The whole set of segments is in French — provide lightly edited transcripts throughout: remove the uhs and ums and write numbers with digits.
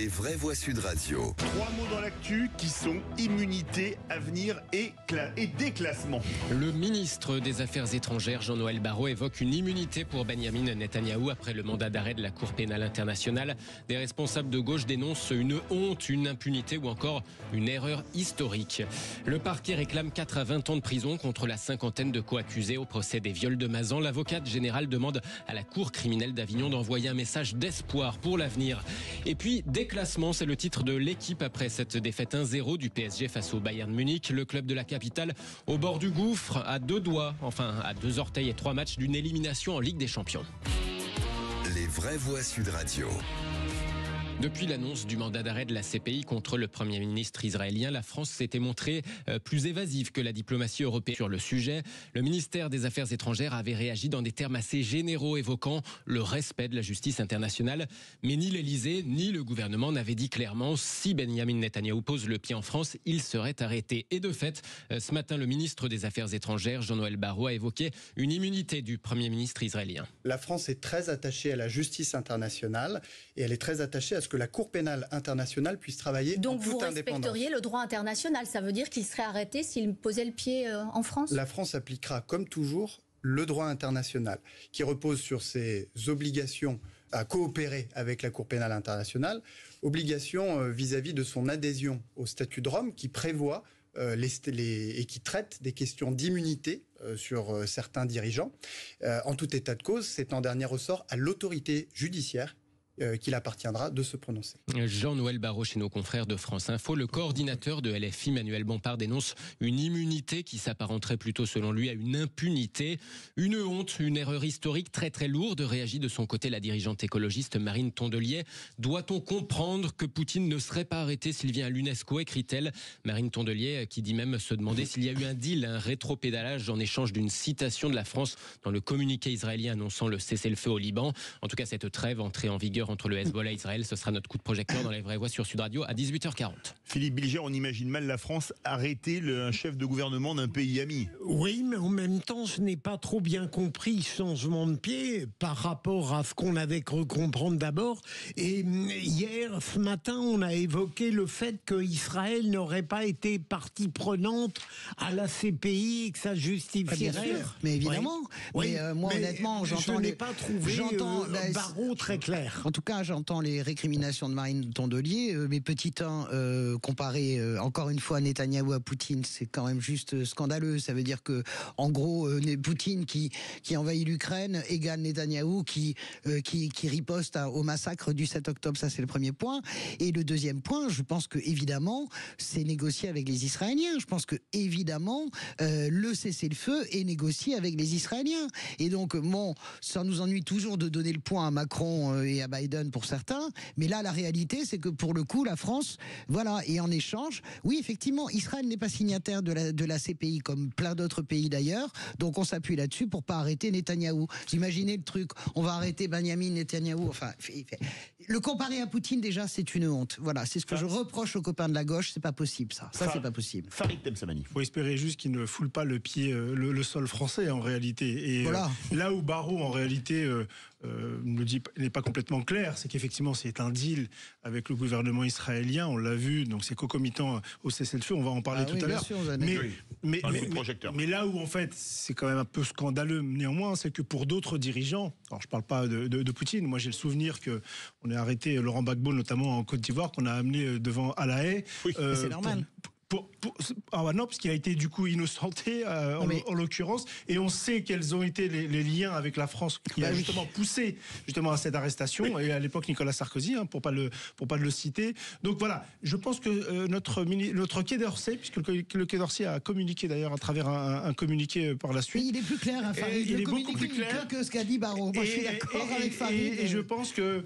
Les vraies voix Sud Radio. 3 mots dans l'actu qui sont immunité, avenir et déclassement. Le ministre des Affaires étrangères, Jean-Noël Barrot, évoque une immunité pour Benyamin Netanyahou après le mandat d'arrêt de la Cour pénale internationale. Des responsables de gauche dénoncent une honte, une impunité ou encore une erreur historique. Le parquet réclame 4 à 20 ans de prison contre la cinquantaine de co-accusés au procès des viols de Mazan. L'avocate générale demande à la Cour criminelle d'Avignon d'envoyer un message d'espoir pour l'avenir. Et puis, déclassement, c'est le titre de l'équipe après cette défaite 1-0 du PSG face au Bayern Munich. Le club de la capitale au bord du gouffre, à 2 doigts, enfin à 2 orteils et 3 matchs d'une élimination en Ligue des Champions. Les vraies voix Sud Radio. Depuis l'annonce du mandat d'arrêt de la CPI contre le Premier ministre israélien, la France s'était montrée plus évasive que la diplomatie européenne sur le sujet. Le ministère des Affaires étrangères avait réagi dans des termes assez généraux, évoquant le respect de la justice internationale. Mais ni l'Élysée, ni le gouvernement n'avaient dit clairement si Benyamin Netanyahou pose le pied en France, il serait arrêté. Et de fait, ce matin, le ministre des Affaires étrangères, Jean-Noël Barrot, a évoqué une immunité du Premier ministre israélien. La France est très attachée à la justice internationale et elle est très attachée à ce que la Cour pénale internationale puisse travailler en toute indépendance. Donc vous respecteriez le droit international, ça veut dire qu'il serait arrêté s'il posait le pied en France ? La France appliquera comme toujours le droit international qui repose sur ses obligations à coopérer avec la Cour pénale internationale, obligations vis-à-vis de son adhésion au statut de Rome qui prévoit et qui traite des questions d'immunité sur certains dirigeants. En tout état de cause, c'est en dernier ressort à l'autorité judiciaire qu'il appartiendra de se prononcer. Jean-Noël Barrot chez nos confrères de France Info. Le coordinateur de LFI, Manuel Bompard, dénonce une immunité qui s'apparenterait plutôt, selon lui, à une impunité. Une honte, une erreur historique très très lourde, réagit de son côté la dirigeante écologiste Marine Tondelier. Doit-on comprendre que Poutine ne serait pas arrêté s'il vient à l'UNESCO, écrit-elle. Marine Tondelier qui dit même se demander s'il y a eu un deal, un rétropédalage en échange d'une citation de la France dans le communiqué israélien annonçant le cessez-le-feu au Liban. En tout cas, cette trêve entrée en vigueur entre le Hezbollah et Israël, ce sera notre coup de projecteur dans les vraies voix sur Sud Radio à 18h40. Philippe Bilger, on imagine mal la France arrêter un chef de gouvernement d'un pays ami. Oui, mais en même temps, je n'ai pas trop bien compris ce changement de pied par rapport à ce qu'on avait cru comprendre d'abord. Et hier, ce matin, on a évoqué le fait qu'Israël n'aurait pas été partie prenante à la CPI et que ça justifierait. Mais évidemment. Oui. Mais moi, honnêtement, je n'ai pas trouvé Barrot très clair. En tout cas, j'entends les récriminations de Marine Tondelier. Mais petit 1, comparer encore une fois Netanyahou à Poutine, c'est quand même juste scandaleux. Ça veut dire que, en gros, Poutine qui envahit l'Ukraine égale Netanyahou qui riposte au massacre du 7 octobre. Ça, c'est le premier point. Et le deuxième point, je pense que évidemment, c'est négocié avec les Israéliens. Je pense que évidemment, le cessez-le-feu est négocié avec les Israéliens. Et donc, bon, ça nous ennuie toujours de donner le point à Macron et à Biden pour certains, mais là la réalité c'est que pour le coup la France, voilà, et en échange, oui effectivement Israël n'est pas signataire de la CPI comme plein d'autres pays d'ailleurs, donc on s'appuie là-dessus pour pas arrêter Netanyahou. Vous imaginez le truc, on va arrêter Benyamin Netanyahou, enfin le comparer à Poutine déjà c'est une honte, voilà, c'est ce que je reproche aux copains de la gauche, c'est pas possible ça c'est pas possible. Farid Temsamani. Il faut espérer juste qu'il ne foule pas le pied, le sol français en réalité, et voilà. Là où Barrot en réalité n'est pas complètement clair, c'est qu'effectivement c'est un deal avec le gouvernement israélien, on l'a vu, donc c'est concomitant au cessez-le-feu, on va en parler tout à l'heure. Mais là où en fait c'est quand même un peu scandaleux néanmoins, c'est que pour d'autres dirigeants, alors je parle pas de Poutine, moi j'ai le souvenir que on a arrêté Laurent Gbagbo notamment en Côte d'Ivoire, qu'on a amené devant à La Haye. Oui, c'est normal. Non, parce qu'il a été du coup innocenté en l'occurrence, et on sait quels ont été les liens avec la France qui a justement poussé justement à cette arrestation, et à l'époque Nicolas Sarkozy, pour pas le citer. Donc voilà, je pense que notre Quai d'Orsay, puisque le Quai d'Orsay a communiqué d'ailleurs à travers un communiqué par la suite. Mais il est plus clair, Farid. Il est beaucoup plus clair que ce qu'a dit Barrot. Moi, je suis d'accord avec Farid. Et je pense que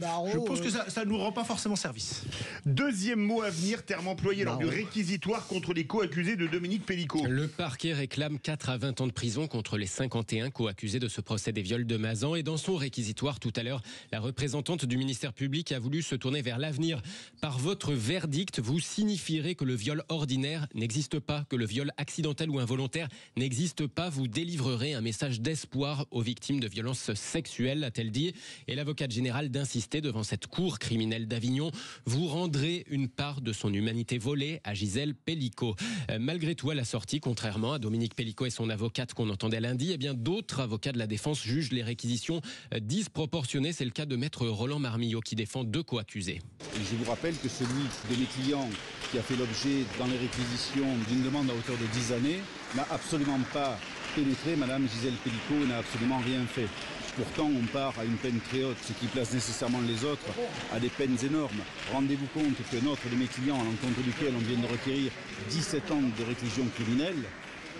ça nous rend pas forcément service. Deuxième mot à venir, terme employé lors du réquisitoire contre les co-accusés de Dominique Pellicot. Le parquet réclame 4 à 20 ans de prison contre les 51 co-accusés de ce procès des viols de Mazan. Et dans son réquisitoire tout à l'heure, la représentante du ministère public a voulu se tourner vers l'avenir. Par votre verdict, vous signifierez que le viol ordinaire n'existe pas, que le viol accidentel ou involontaire n'existe pas. Vous délivrerez un message d'espoir aux victimes de violences sexuelles, a-t-elle dit. Et l'avocate générale d'insister devant cette cour criminelle d'Avignon. Vous rendrez une part de son humanité volée à Gisèle Pellicot. Malgré tout, à la sortie, contrairement à Dominique Pellicot et son avocate qu'on entendait lundi, eh bien d'autres avocats de la défense jugent les réquisitions disproportionnées. C'est le cas de maître Roland Marmillot qui défend 2 co-accusés. Je vous rappelle que celui de mes clients qui a fait l'objet dans les réquisitions d'une demande à hauteur de 10 années n'a absolument pas pénétré Madame Gisèle Pellicot et n'a absolument rien fait. Pourtant, on part à une peine très haute, ce qui place nécessairement les autres à des peines énormes. Rendez-vous compte que notre de mes clients, à l'encontre duquel on vient de requérir 17 ans de réclusion criminelle,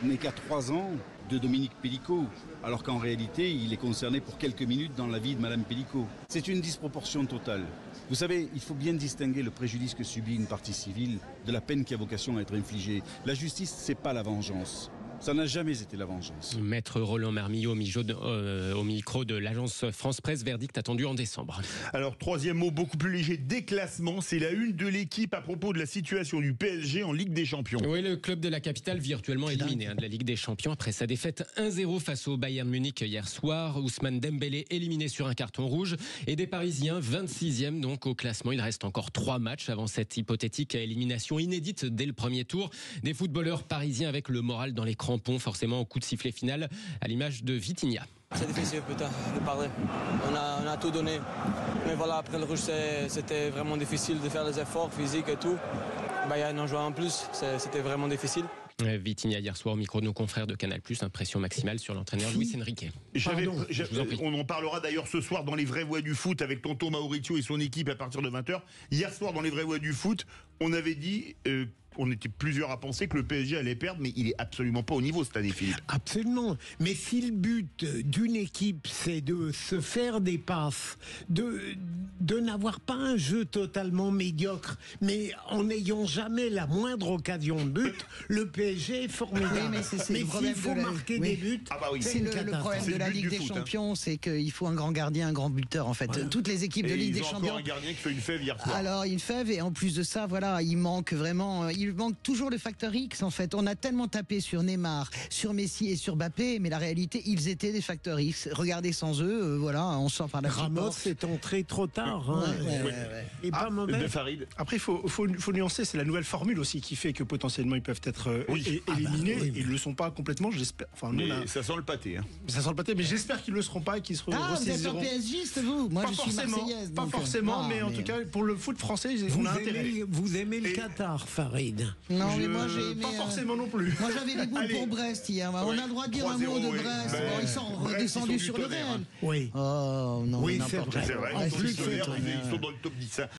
n'est qu'à 3 ans de Dominique Pellicot, alors qu'en réalité, il est concerné pour quelques minutes dans la vie de Madame Pellicot. C'est une disproportion totale. Vous savez, il faut bien distinguer le préjudice que subit une partie civile de la peine qui a vocation à être infligée. La justice, c'est pas la vengeance. Ça n'a jamais été la vengeance. Maître Roland Marmillot au micro de l'agence France Presse, verdict attendu en décembre. Alors, troisième mot beaucoup plus léger, déclassement. C'est la une de l'équipe à propos de la situation du PSG en Ligue des Champions. Oui, le club de la capitale virtuellement éliminé de la Ligue des Champions après sa défaite 1-0 face au Bayern Munich hier soir. Ousmane Dembélé éliminé sur un carton rouge. Et des Parisiens 26e donc au classement. Il reste encore 3 matchs avant cette hypothétique élimination inédite dès le premier tour. Des footballeurs parisiens avec le moral dans les crampons, forcément au coup de sifflet final, à l'image de Vitinha. C'est difficile de parler. On a tout donné. Mais voilà, après le rouge, c'était vraiment difficile de faire les efforts physiques et tout. Bayern en jouait en plus, c'était vraiment difficile. Vitinha hier soir au micro de nos confrères de Canal+, impression maximale sur l'entraîneur Luis Enrique. On en parlera d'ailleurs ce soir dans les vraies voix du foot avec tonton Mauricio et son équipe à partir de 20h. Hier soir dans les vraies voix du foot, on avait dit... on était plusieurs à penser que le PSG allait perdre, mais il est absolument pas au niveau cette année, Philippe. Absolument. Mais si le but d'une équipe, c'est de se faire des passes, de n'avoir pas un jeu totalement médiocre, mais en n'ayant jamais la moindre occasion de but, le PSG est formidable. Oui, mais s'il faut marquer des buts, c'est le problème de la Ligue des Champions, c'est qu'il faut un grand gardien, un grand buteur. En fait, toutes les équipes de Ligue des Champions. Encore un gardien qui fait une fève hier soir. Alors une fève, et en plus de ça, voilà, il manque vraiment. Il manque toujours le facteur X en fait. On a tellement tapé sur Neymar, sur Messi et sur Mbappé, mais la réalité, ils étaient des facteurs X. Regardez sans eux, voilà, on sort par la Ramos est entré trop tard. Et pas mauvais. Après, il faut nuancer, c'est la nouvelle formule aussi qui fait que potentiellement ils peuvent être éliminés. Ils ne le sont pas complètement, j'espère. Enfin, ça sent le pâté. Ça sent le pâté, mais j'espère qu'ils ne le seront pas et qu'ils seront ressaisiront. Vous êtes un PSGiste, vous? Moi, je suis marseillaise. Pas forcément, mais en tout cas, pour le foot français, on a intérêt. Vous aimez le Qatar, Farid? Non, mais moi j'ai aimé. Pas forcément non plus. Moi j'avais des boules pour Brest hier. On a le droit de dire un mot de Brest. Ils sont redescendus sur le réel. Oui. Oh non. Oui, c'est vrai. En plus, ils sont dans le top 10.